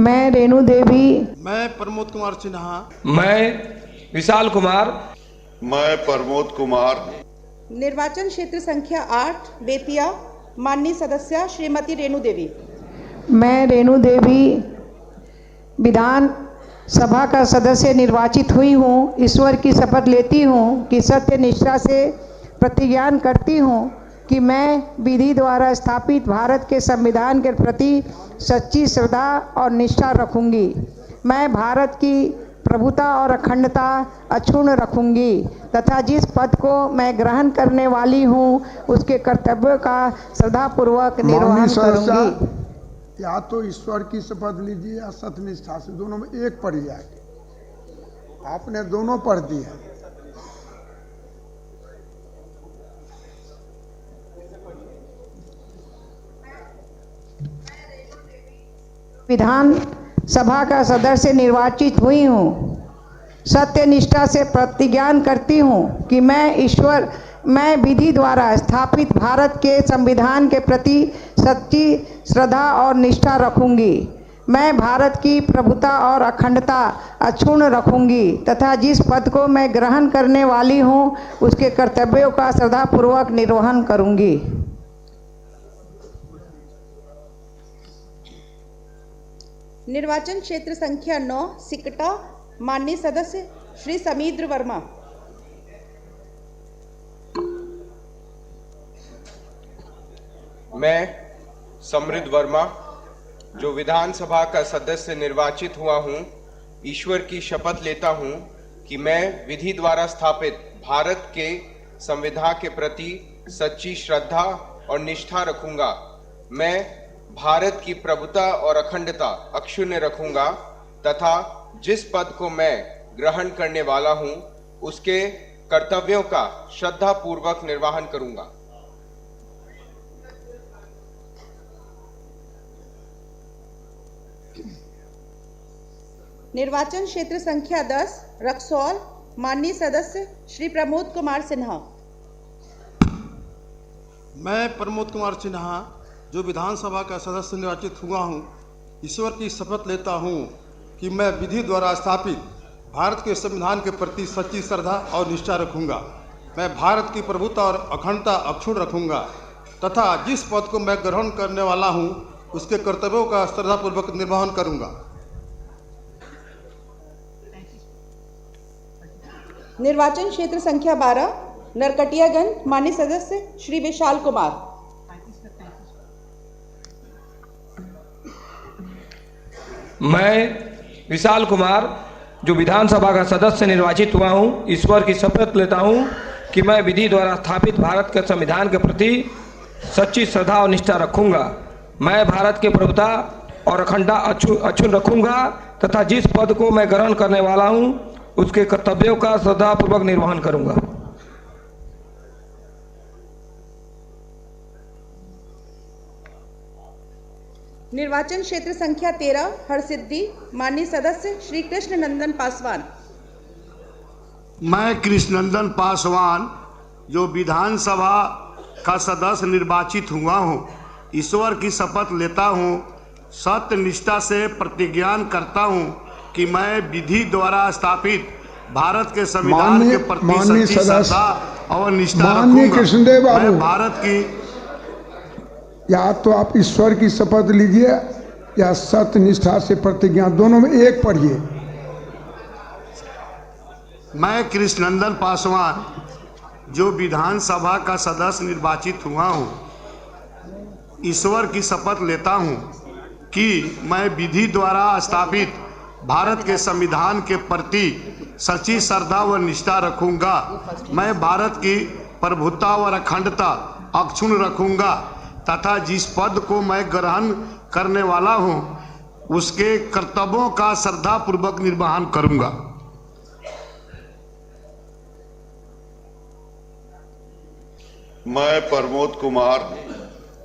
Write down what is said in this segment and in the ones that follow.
मैं रेणु देवी, मैं प्रमोद कुमार सिन्हा, मैं विशाल कुमार, मैं प्रमोद कुमार, निर्वाचन क्षेत्र संख्या 8 बेतिया, माननीय सदस्या श्रीमती रेणु देवी। मैं रेणु देवी विधान सभा का सदस्य निर्वाचित हुई हूँ। ईश्वर की शपथ लेती हूँ कि सत्य निष्ठा से प्रतिज्ञान करती हूँ कि मैं विधि द्वारा स्थापित भारत के संविधान के प्रति सच्ची श्रद्धा और निष्ठा रखूंगी। मैं भारत की प्रभुता और अखंडता अक्षुण्ण रखूंगी तथा जिस पद को मैं ग्रहण करने वाली हूँ उसके कर्तव्यों का श्रद्धापूर्वक निर्वहन करूंगी। या तो ईश्वर की शपथ लीजिए या सत्यनिष्ठा से, दोनों में एक पढ़ जाएगी। आपने दोनों पढ़ दी है। विधान सभा का सदस्य निर्वाचित हुई हूँ। सत्य निष्ठा से प्रतिज्ञान करती हूँ कि मैं विधि द्वारा स्थापित भारत के संविधान के प्रति सच्ची श्रद्धा और निष्ठा रखूंगी। मैं भारत की प्रभुता और अखंडता अक्षुण्ण रखूंगी तथा जिस पद को मैं ग्रहण करने वाली हूँ उसके कर्तव्यों का श्रद्धापूर्वक निर्वहन करूंगी। निर्वाचन क्षेत्र संख्या 9 सिकटा, माननीय सदस्य श्री समीद्र वर्मा। मैं समृद्ध वर्मा जो विधानसभा का सदस्य निर्वाचित हुआ हूं, ईश्वर की शपथ लेता हूं कि मैं विधि द्वारा स्थापित भारत के संविधान के प्रति सच्ची श्रद्धा और निष्ठा रखूंगा। मैं भारत की प्रभुता और अखंडता अक्षुण्ण रखूंगा तथा जिस पद को मैं ग्रहण करने वाला हूं उसके कर्तव्यों का श्रद्धापूर्वक निर्वहन करूंगा। निर्वाचन क्षेत्र संख्या 10 रक्सौल, माननीय सदस्य श्री प्रमोद कुमार सिन्हा। मैं प्रमोद कुमार सिन्हा जो विधानसभा का सदस्य निर्वाचित हुआ हूँ, ईश्वर की शपथ लेता हूँ कि मैं विधि द्वारा स्थापित भारत के संविधान के प्रति सच्ची श्रद्धा और निष्ठा रखूंगा। मैं भारत की प्रभुता और अखंडता अक्षुण्ण रखूंगा तथा जिस पद को मैं ग्रहण करने वाला हूँ उसके कर्तव्यों का श्रद्धापूर्वक निर्वहन करूंगा। निर्वाचन क्षेत्र संख्या 12 नरकटियागंज, माननीय सदस्य श्री विशाल कुमार। मैं विशाल कुमार जो विधानसभा का सदस्य निर्वाचित हुआ हूं, ईश्वर की शपथ लेता हूं कि मैं विधि द्वारा स्थापित भारत के संविधान के प्रति सच्ची श्रद्धा और निष्ठा रखूंगा। मैं भारत की प्रभुता और अखंडता अक्षुण्ण रखूंगा तथा जिस पद को मैं ग्रहण करने वाला हूं उसके कर्तव्यों का श्रद्धापूर्वक निर्वहन करूंगा। निर्वाचन क्षेत्र संख्या 13 हरसिद्धि, माननीय सदस्य श्री कृष्ण नंदन पासवान। मैं कृष्णनंदन पासवान जो विधानसभा का सदस्य निर्वाचित हुआ हूँ, ईश्वर की शपथ लेता हूँ, सत्य निष्ठा से प्रतिज्ञान करता हूँ कि मैं विधि द्वारा स्थापित भारत के संविधान के प्रति सच्ची श्रद्धा और निष्ठा रखूंगा। मैं भारत की, या तो आप ईश्वर की शपथ लीजिए या सत्य निष्ठा से प्रतिज्ञा, दोनों में एक पढ़िए। मैं कृष्णनंदन पासवान जो विधानसभा का सदस्य निर्वाचित हुआ हूँ, ईश्वर की शपथ लेता हूँ कि मैं विधि द्वारा स्थापित भारत के संविधान के प्रति सच्ची श्रद्धा व निष्ठा रखूंगा। मैं भारत की प्रभुता और अखंडता अक्षुण्ण रखूंगा तथा जिस पद को मैं ग्रहण करने वाला हूं उसके कर्तव्यों का श्रद्धापूर्वक निर्वहन करूंगा। मैं प्रमोद कुमार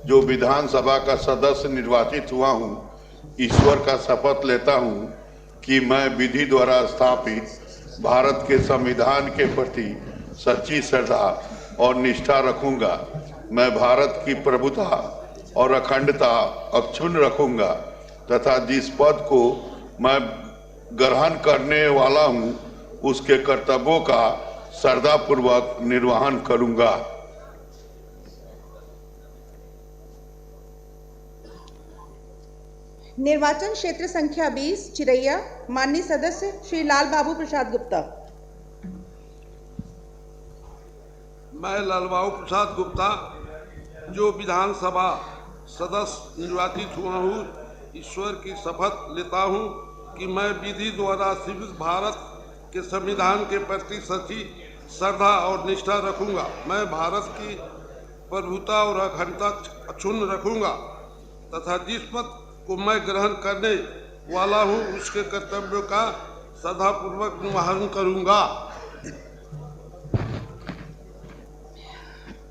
जो विधानसभा का सदस्य निर्वाचित हुआ हूं, ईश्वर का शपथ लेता हूं कि मैं विधि द्वारा स्थापित भारत के संविधान के प्रति सच्ची श्रद्धा और निष्ठा रखूंगा। मैं भारत की प्रभुता और अखंडता अक्षुण्ण रखूंगा तथा जिस पद को मैं ग्रहण करने वाला हूं उसके कर्तव्यों का श्रद्धापूर्वक निर्वहन करूंगा। निर्वाचन क्षेत्र संख्या 20 चिरैया, माननीय सदस्य श्री लाल बाबू प्रसाद गुप्ता। मैं लाल बाबू प्रसाद गुप्ता जो विधानसभा सदस्य निर्वाचित हुआ हूँ, ईश्वर की शपथ लेता हूँ कि मैं विधि द्वारा शिविर भारत के संविधान के प्रति सच्ची श्रद्धा और निष्ठा रखूंगा। मैं भारत की प्रभुता और अखंडता अक्षुण्ण रखूंगा तथा जिस पद को मैं ग्रहण करने वाला हूँ उसके कर्तव्यों का श्रद्धापूर्वक निर्वहन करूंगा।